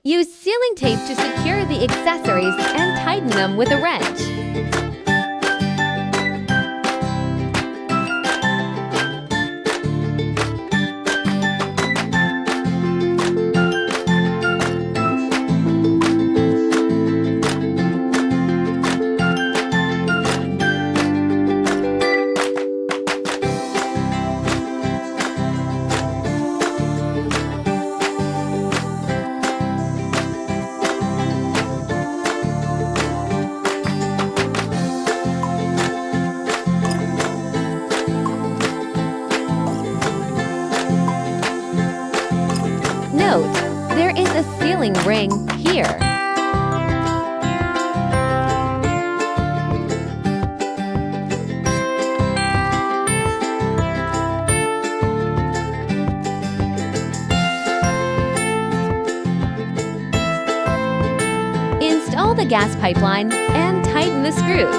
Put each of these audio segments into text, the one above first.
Use sealing tape to secure the accessories and tighten them with a wrench. Note, there is a sealing ring here. Install the gas pipeline and tighten the screws.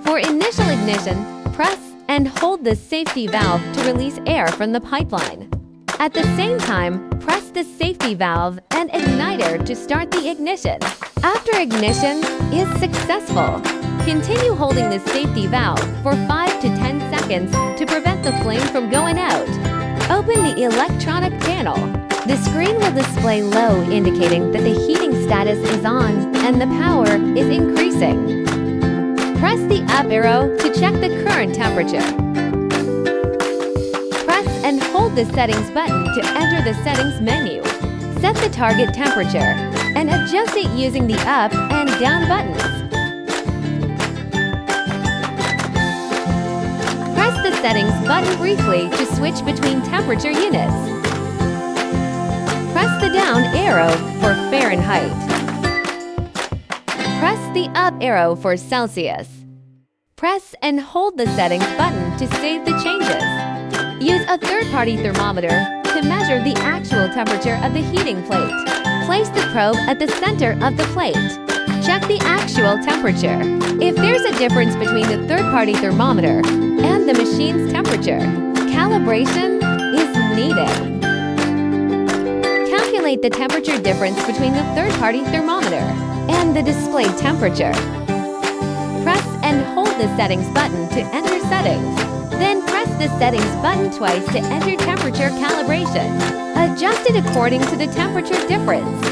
For initial ignition, press and hold the safety valve to release air from the pipeline. At the same time, press the safety valve and igniter to start the ignition. After ignition is successful, continue holding the safety valve for 5 to 10 seconds to prevent the flame from going out. Open the electronic panel. The screen will display low, indicating that the heating status is on and the power is increasing. Press the up arrow to check the current temperature. Press and hold the settings button to enter the settings menu. Set the target temperature and adjust it using the up and down buttons. Press the settings button briefly to switch between temperature units. Press the down arrow for Fahrenheit. Press the up arrow for Celsius. Press and hold the settings button to save the changes. Use a third-party thermometer to measure the actual temperature of the heating plate. Place the probe at the center of the plate. Check the actual temperature. If there's a difference between the third-party thermometer and the machine's temperature, calibration is needed. Calculate the temperature difference between the third-party thermometer and the display temperature. Press and hold the settings button to enter settings. Then press the settings button twice to enter temperature calibration. Adjust it according to the temperature difference.